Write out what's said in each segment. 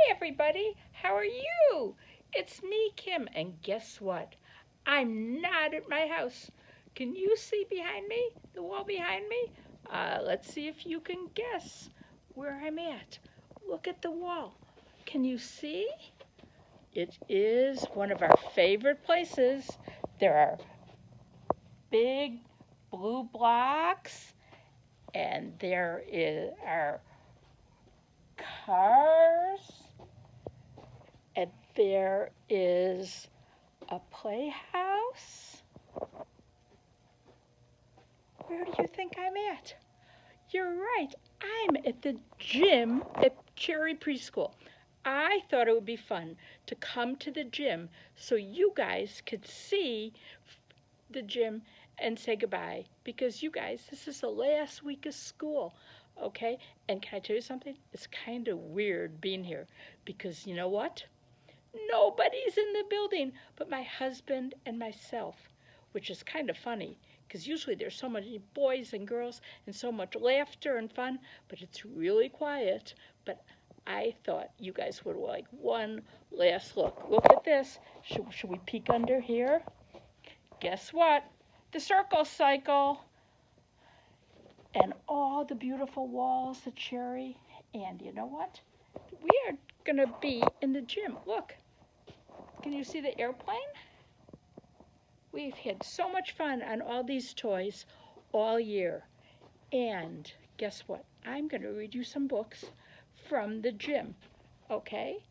everybody, how are you? It's me, Kim, and guess what? I'm not at my house. Can you see behind me? The wall behind me? Let's see if you can guess where I'm at. Look at the wall. Can you see? It is one of our favorite places. There are big blue blocks, and are cars, and there is a playhouse. Where do you think I'm at? You're right. I'm at the gym at Cherry Preschool. I thought it would be fun to come to the gym so you guys could see the gym and say goodbye, because you guys, this is the last week of school, okay? And can I tell you something? It's kind of weird being here because you know what? Nobody's in the building but my husband and myself, which is kind of funny because usually there's so many boys and girls and so much laughter and fun, but it's really quiet. But I thought you guys would like one last look. Look at this. Should we peek under here? Guess what? The circle cycle and all the beautiful walls of Cherry. And you know what? We are going to be in the gym. Look. Can you see the airplane? We've had so much fun on all these toys all year. And guess what? I'm going to read you some books from the gym, okay?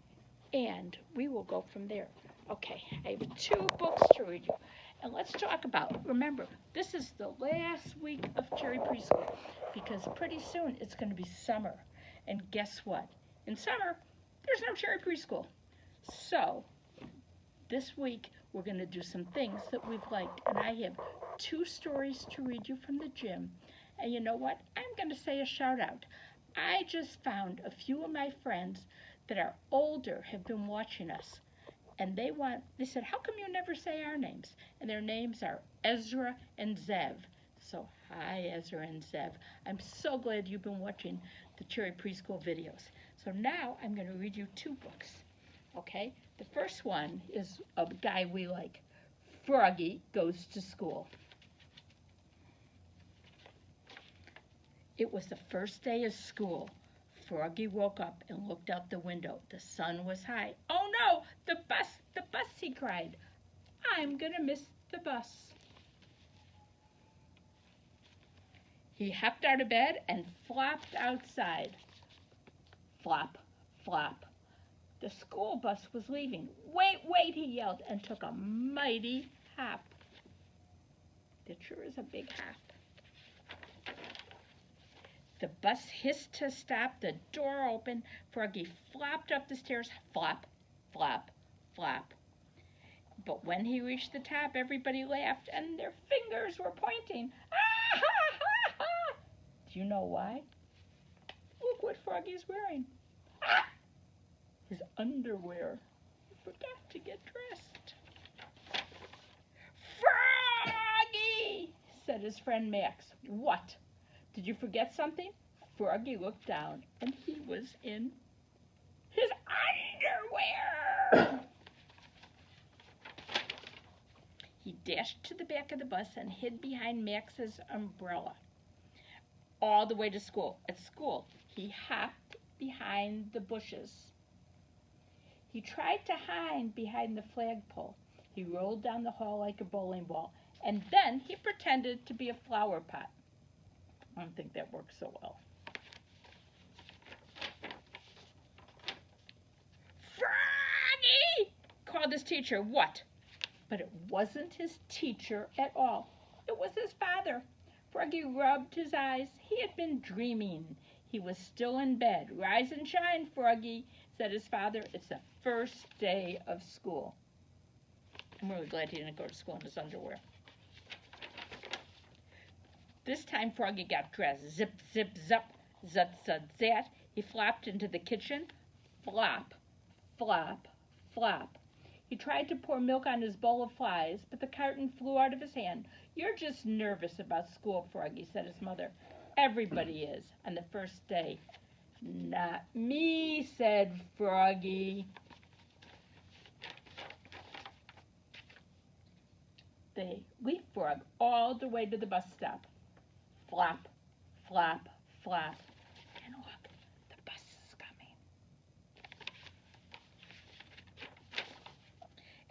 And we will go from there. Okay, I have 2 books to read you. And let's talk about, remember, this is the last week of Cherry Preschool because pretty soon it's going to be summer. And guess what? In summer, there's no Cherry Preschool. So, this week we're going to do some things that we've liked. And I have 2 stories to read you from the gym. And you know what? I'm going to say a shout out. I just found a few of my friends that are older have been watching us. And they said, how come you never say our names? And their names are Ezra and Zev. So, hi, Ezra and Zev. I'm so glad you've been watching the Cherry Preschool videos. So now I'm going to read you 2 books, okay? The first one is a guy we like. Froggy Goes to School. It was the first day of school. Froggy woke up and looked out the window. The sun was high. Oh no, the bus, he cried. I'm gonna miss the bus. He hopped out of bed and flopped outside. Flop, flop. The school bus was leaving. Wait, wait, he yelled and took a mighty hop. It sure is a big hop. The bus hissed to stop, the door opened, Froggy flopped up the stairs, flop, flop, flop. But when he reached the top, everybody laughed and their fingers were pointing. Ah, ha, ha, ha. Do you know why? Look what Froggy's wearing. Ah, his underwear. He forgot to get dressed. Froggy, said his friend Max. What? Did you forget something? Froggy looked down, and he was in his underwear. He dashed to the back of the bus and hid behind Max's umbrella. All the way to school. At school, he hopped behind the bushes. He tried to hide behind the flagpole. He rolled down the hall like a bowling ball, and then he pretended to be a flower pot. I don't think that works so well. Froggy! Called his teacher. What? But it wasn't his teacher at all. It was his father. Froggy rubbed his eyes. He had been dreaming. He was still in bed. Rise and shine, Froggy, said his father. It's the first day of school. I'm really glad he didn't go to school in his underwear. This time Froggy got dressed. Zip, zip, zap, zut, zut, zat. He flopped into the kitchen. Flop, flop, flop. He tried to pour milk on his bowl of flies, but the carton flew out of his hand. You're just nervous about school, Froggy, said his mother. Everybody is on the first day. Not me, said Froggy. They leapfrogged all the way to the bus stop. Flap, flap, flap. And look, the bus is coming.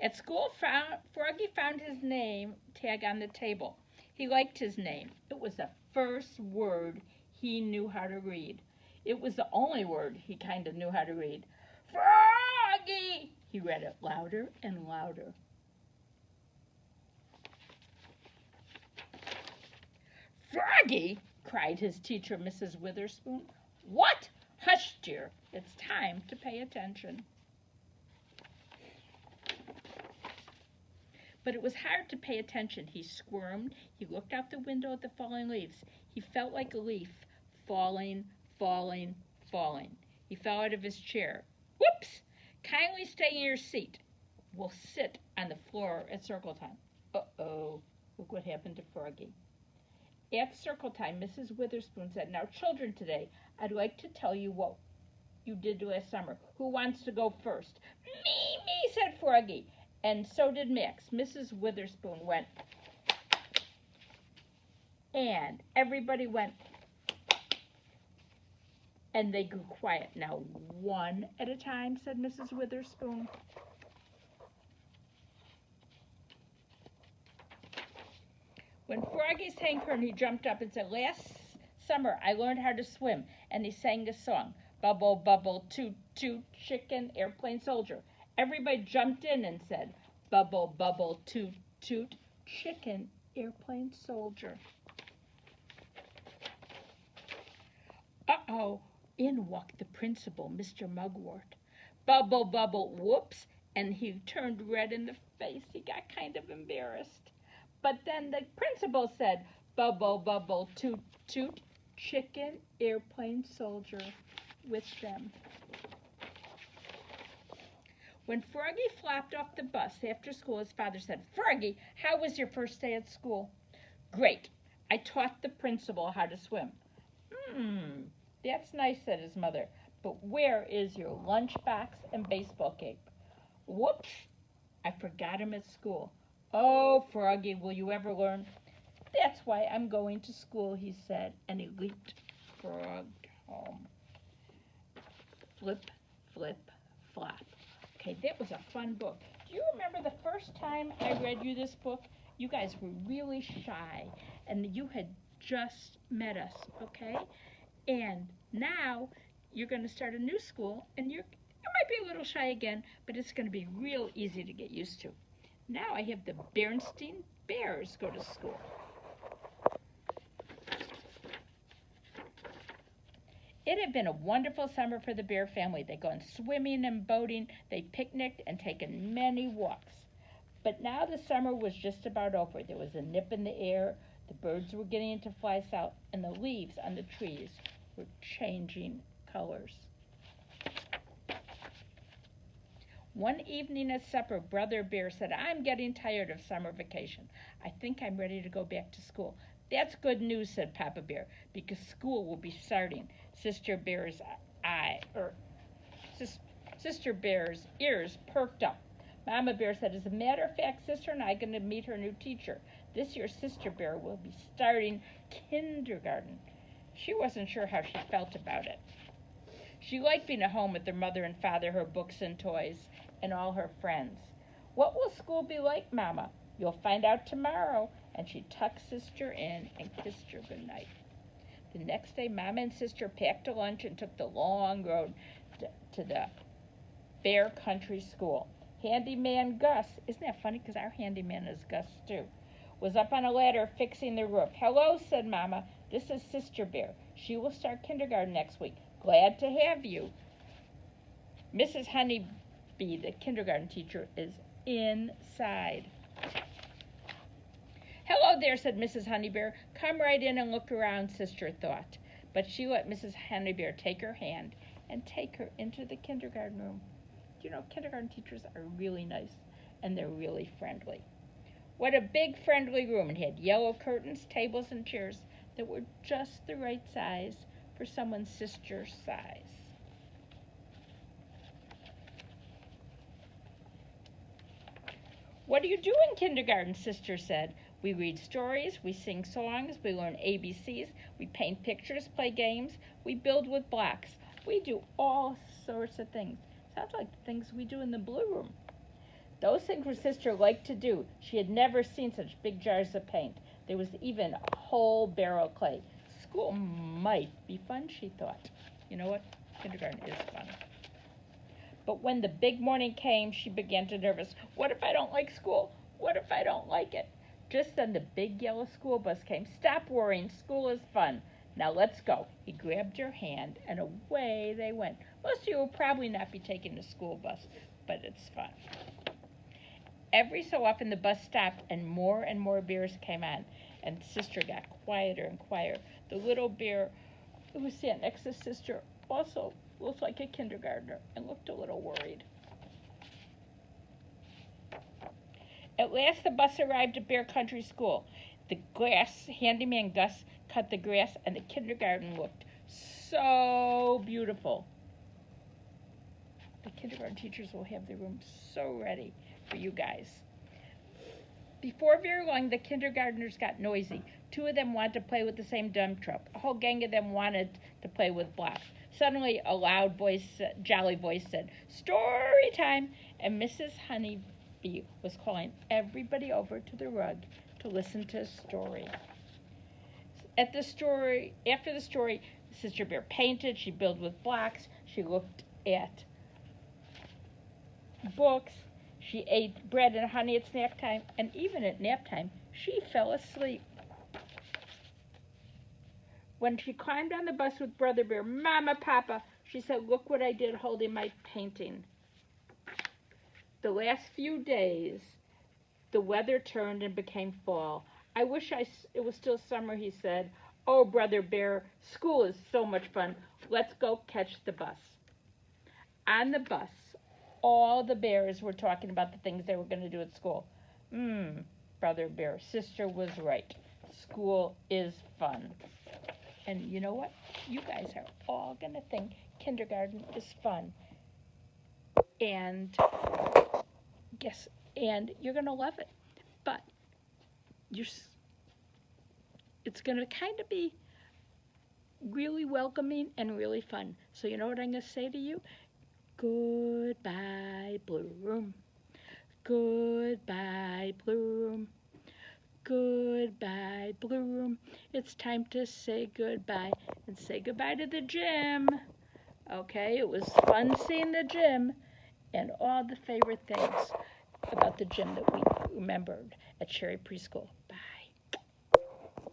At school, Froggy found his name tag on the table. He liked his name. It was the first word he knew how to read. It was the only word he kind of knew how to read. Froggy! He read it louder and louder. Froggy! Cried his teacher, Mrs. Witherspoon. What? Hush, dear. It's time to pay attention. But it was hard to pay attention. He squirmed. He looked out the window at the falling leaves. He felt like a leaf falling, falling, falling. He fell out of his chair. Whoops! Kindly stay in your seat. We'll sit on the floor at circle time. Uh-oh. Look what happened to Froggy. At circle time, Mrs. Witherspoon said, Now, children, today, I'd like to tell you what you did last summer. Who wants to go first? Me, said Froggy. And so did Max. Mrs. Witherspoon went. And everybody went. And they grew quiet. Now, one at a time, said Mrs. Witherspoon. When Froggy sang her, he jumped up and said, Last summer I learned how to swim. And he sang a song. Bubble, bubble, toot, toot, chicken, airplane, soldier. Everybody jumped in and said, Bubble, bubble, toot, toot, chicken, airplane, soldier. Uh-oh, in walked the principal, Mr. Mugwort. Bubble, bubble, whoops, and he turned red in the face. He got kind of embarrassed. But then the principal said, Bubble, bubble, toot, toot, chicken, airplane, soldier, with them. When Froggy flopped off the bus after school, his father said, Froggy, how was your first day at school? Great. I taught the principal how to swim. That's nice, said his mother. But where is your lunchbox and baseball cape? Whoops, I forgot him at school. Oh, Froggy, will you ever learn? That's why I'm going to school, he said, and he leaped frogged home. Flip, flip, flop. Okay, that was a fun book. Do you remember the first time I read you this book? You guys were really shy, and you had just met us, okay? And now you're going to start a new school, and you might be a little shy again, but it's going to be real easy to get used to. Now I have the Bernstein Bears go to school. It had been a wonderful summer for the Bear family. They'd gone swimming and boating, they picnicked and taken many walks. But now the summer was just about over. There was a nip in the air, the birds were getting to fly south, and the leaves on the trees were changing colors. One evening at supper, Brother Bear said, I'm getting tired of summer vacation. I think I'm ready to go back to school. That's good news, said Papa Bear, because school will be starting. Sister Bear's ears perked up. Mama Bear said, as a matter of fact, Sister and I are going to meet her new teacher. This year, Sister Bear will be starting kindergarten. She wasn't sure how she felt about it. She liked being at home with her mother and father, her books and toys, and all her friends. What will school be like, Mama? You'll find out tomorrow. And she tucked Sister in and kissed her goodnight. The next day, Mama and Sister packed a lunch and took the long road to the Bear Country School. Handyman Gus, isn't that funny, because our handyman is Gus too, was up on a ladder fixing the roof. Hello, said Mama. This is Sister Bear. She will start kindergarten next week. Glad to have you. Mrs. Honeybee, the kindergarten teacher, is inside. Hello there, said Mrs. Honeybear. Come right in and look around, Sister thought. But she let Mrs. Honeybear take her hand and take her into the kindergarten room. You know, kindergarten teachers are really nice, and they're really friendly. What a big, friendly room. It had yellow curtains, tables, and chairs that were just the right size for someone's sister's size. What do you do in kindergarten? Sister said. We read stories, we sing songs, we learn ABCs, we paint pictures, play games, we build with blocks. We do all sorts of things. Sounds like the things we do in the blue room. Those things her sister liked to do. She had never seen such big jars of paint. There was even a whole barrel of clay. School might be fun, she thought. You know what? Kindergarten is fun. But when the big morning came, she began to nervous. What if I don't like school? What if I don't like it? Just then the big yellow school bus came. Stop worrying, school is fun. Now let's go. He grabbed her hand and away they went. Most of you will probably not be taking the school bus, but it's fun. Every so often the bus stopped and more bears came on, and Sister got quieter and quieter. The little bear who was sitting next to Sister also looked like a kindergartner and looked a little worried. At last the bus arrived at Bear Country School. The handyman Gus cut the grass, and the kindergarten looked so beautiful. The kindergarten teachers will have their room so ready for you guys. Before very long, the kindergartners got noisy. Two of them wanted to play with the same dump truck. A whole gang of them wanted to play with blocks. Suddenly, a loud voice, jolly voice said, "Story time!" And Mrs. Honeybee was calling everybody over to the rug to listen to a story. After the story, Sister Bear painted, she built with blocks, she looked at books, she ate bread and honey at snack time, and even at nap time, she fell asleep. When she climbed on the bus with Brother Bear, "Mama, Papa," she said, "look what I did holding my painting." The last few days, the weather turned and became fall. "I wish it was still summer," he said. "Oh, Brother Bear, school is so much fun. Let's go catch the bus." On the bus, all the bears were talking about the things they were going to do at school. Brother Bear, Sister was right. School is fun. And you know what? You guys are all going to think kindergarten is fun. And you're going to love it. But it's going to kind of be really welcoming and really fun. So you know what I'm going to say to you? Goodbye, blue room. Goodbye, blue room. Goodbye, blue room. It's time to say goodbye and say goodbye to the gym. Okay, it was fun seeing the gym and all the favorite things about the gym that we remembered at Cherry Preschool.